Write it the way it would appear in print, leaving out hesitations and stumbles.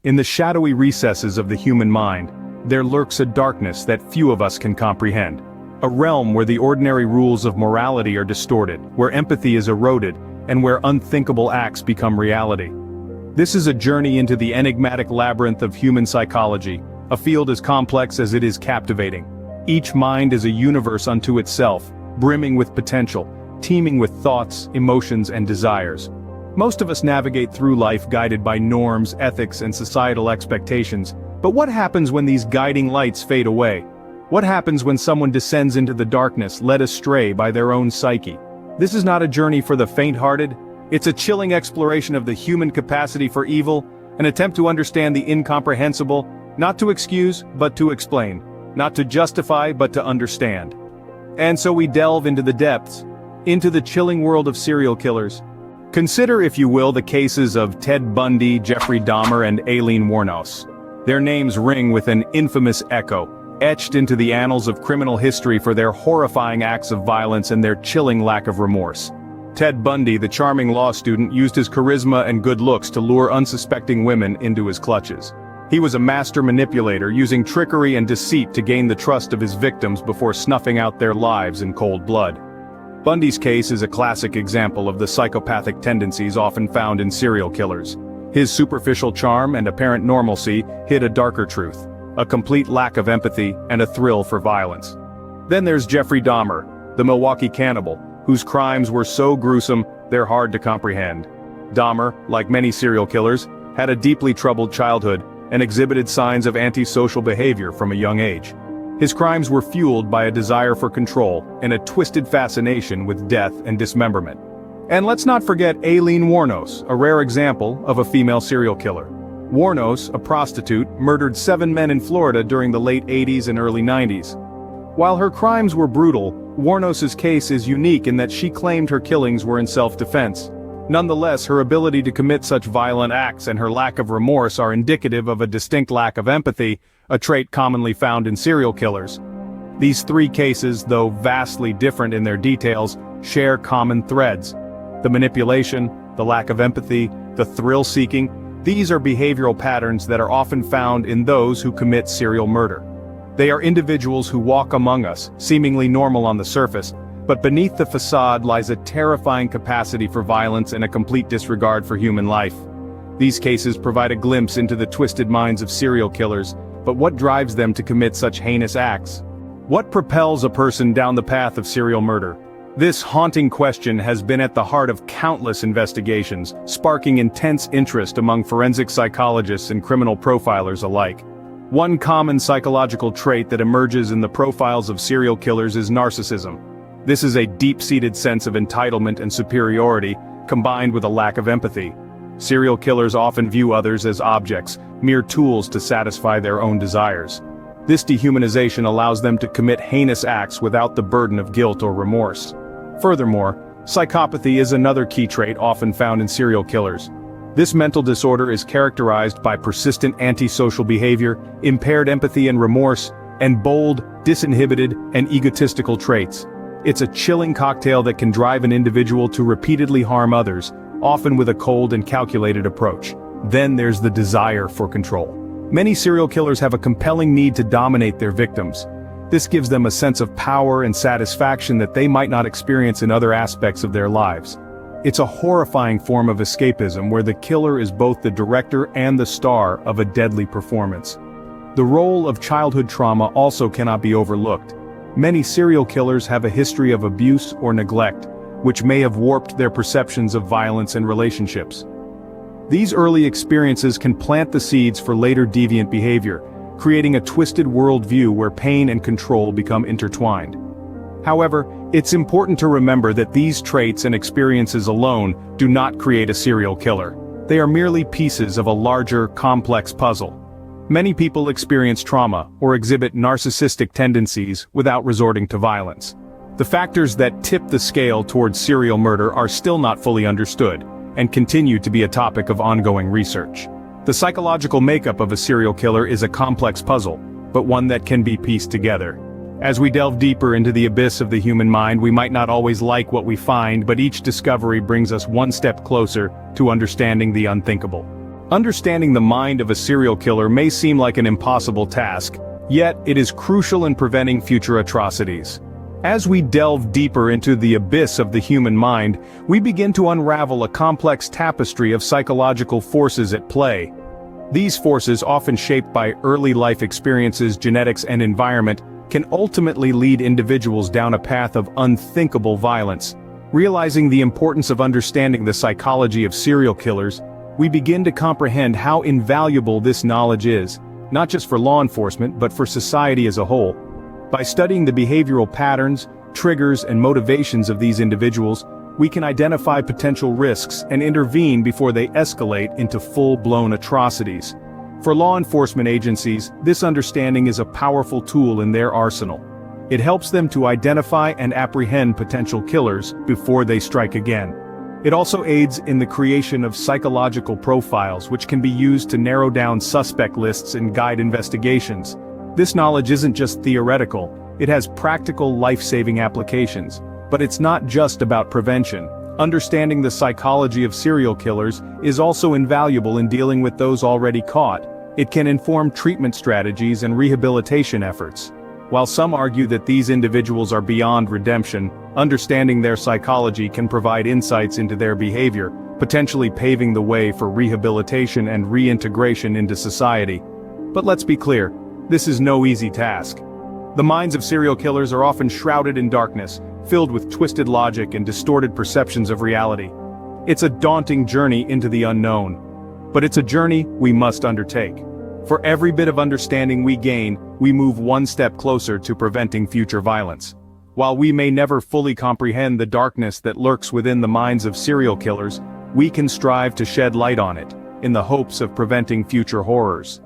In the shadowy recesses of the human mind, there lurks a darkness that few of us can comprehend. A realm where the ordinary rules of morality are distorted, where empathy is eroded, and where unthinkable acts become reality. This is a journey into the enigmatic labyrinth of human psychology, a field as complex as it is captivating. Each mind is a universe unto itself, brimming with potential, teeming with thoughts, emotions, and desires. Most of us navigate through life guided by norms, ethics, and societal expectations. But what happens when these guiding lights fade away? What happens when someone descends into the darkness, led astray by their own psyche? This is not a journey for the faint-hearted. It's a chilling exploration of the human capacity for evil, an attempt to understand the incomprehensible, not to excuse, but to explain, not to justify, but to understand. And so we delve into the depths, into the chilling world of serial killers. Consider, if you will, the cases of Ted Bundy, Jeffrey Dahmer, and Aileen Wuornos. Their names ring with an infamous echo, etched into the annals of criminal history for their horrifying acts of violence and their chilling lack of remorse. Ted Bundy, the charming law student, used his charisma and good looks to lure unsuspecting women into his clutches. He was a master manipulator, using trickery and deceit to gain the trust of his victims before snuffing out their lives in cold blood. Bundy's case is a classic example of the psychopathic tendencies often found in serial killers. His superficial charm and apparent normalcy hid a darker truth, a complete lack of empathy and a thrill for violence. Then there's Jeffrey Dahmer, the Milwaukee cannibal, whose crimes were so gruesome they're hard to comprehend. Dahmer, like many serial killers, had a deeply troubled childhood and exhibited signs of antisocial behavior from a young age. His crimes were fueled by a desire for control and a twisted fascination with death and dismemberment. And let's not forget Aileen Wuornos, a rare example of a female serial killer. Wuornos, a prostitute, murdered 7 men in Florida during the late 80s and early 90s. While her crimes were brutal, Wuornos's case is unique in that she claimed her killings were in self-defense. Nonetheless, her ability to commit such violent acts and her lack of remorse are indicative of a distinct lack of empathy, a trait commonly found in serial killers. These 3 cases, though vastly different in their details, share common threads. The manipulation, the lack of empathy, the thrill-seeking, these are behavioral patterns that are often found in those who commit serial murder. They are individuals who walk among us, seemingly normal on the surface, but beneath the facade lies a terrifying capacity for violence and a complete disregard for human life. These cases provide a glimpse into the twisted minds of serial killers, but what drives them to commit such heinous acts? What propels a person down the path of serial murder? This haunting question has been at the heart of countless investigations, sparking intense interest among forensic psychologists and criminal profilers alike. One common psychological trait that emerges in the profiles of serial killers is narcissism. This is a deep-seated sense of entitlement and superiority, combined with a lack of empathy. Serial killers often view others as objects, mere tools to satisfy their own desires. This dehumanization allows them to commit heinous acts without the burden of guilt or remorse. Furthermore, psychopathy is another key trait often found in serial killers. This mental disorder is characterized by persistent antisocial behavior, impaired empathy and remorse, and bold, disinhibited, and egotistical traits. It's a chilling cocktail that can drive an individual to repeatedly harm others, often with a cold and calculated approach. Then there's the desire for control. Many serial killers have a compelling need to dominate their victims. This gives them a sense of power and satisfaction that they might not experience in other aspects of their lives. It's a horrifying form of escapism where the killer is both the director and the star of a deadly performance. The role of childhood trauma also cannot be overlooked. Many serial killers have a history of abuse or neglect, which may have warped their perceptions of violence and relationships. These early experiences can plant the seeds for later deviant behavior, creating a twisted worldview where pain and control become intertwined. However, it's important to remember that these traits and experiences alone do not create a serial killer. They are merely pieces of a larger, complex puzzle. Many people experience trauma or exhibit narcissistic tendencies without resorting to violence. The factors that tip the scale towards serial murder are still not fully understood, and continue to be a topic of ongoing research. The psychological makeup of a serial killer is a complex puzzle, but one that can be pieced together. As we delve deeper into the abyss of the human mind, we might not always like what we find, but each discovery brings us one step closer to understanding the unthinkable. Understanding the mind of a serial killer may seem like an impossible task, yet it is crucial in preventing future atrocities. As we delve deeper into the abyss of the human mind, we begin to unravel a complex tapestry of psychological forces at play. These forces, often shaped by early life experiences, genetics, and environment, can ultimately lead individuals down a path of unthinkable violence. Realizing the importance of understanding the psychology of serial killers, we begin to comprehend how invaluable this knowledge is, not just for law enforcement but for society as a whole. By studying the behavioral patterns, triggers, and motivations of these individuals, we can identify potential risks and intervene before they escalate into full-blown atrocities. For law enforcement agencies, this understanding is a powerful tool in their arsenal. It helps them to identify and apprehend potential killers before they strike again. It also aids in the creation of psychological profiles, which can be used to narrow down suspect lists and guide investigations. This knowledge isn't just theoretical, it has practical life-saving applications. But it's not just about prevention. Understanding the psychology of serial killers is also invaluable in dealing with those already caught. It can inform treatment strategies and rehabilitation efforts. While some argue that these individuals are beyond redemption, understanding their psychology can provide insights into their behavior, potentially paving the way for rehabilitation and reintegration into society. But let's be clear, this is no easy task. The minds of serial killers are often shrouded in darkness, filled with twisted logic and distorted perceptions of reality. It's a daunting journey into the unknown. But it's a journey we must undertake. For every bit of understanding we gain, we move one step closer to preventing future violence. While we may never fully comprehend the darkness that lurks within the minds of serial killers, we can strive to shed light on it, in the hopes of preventing future horrors.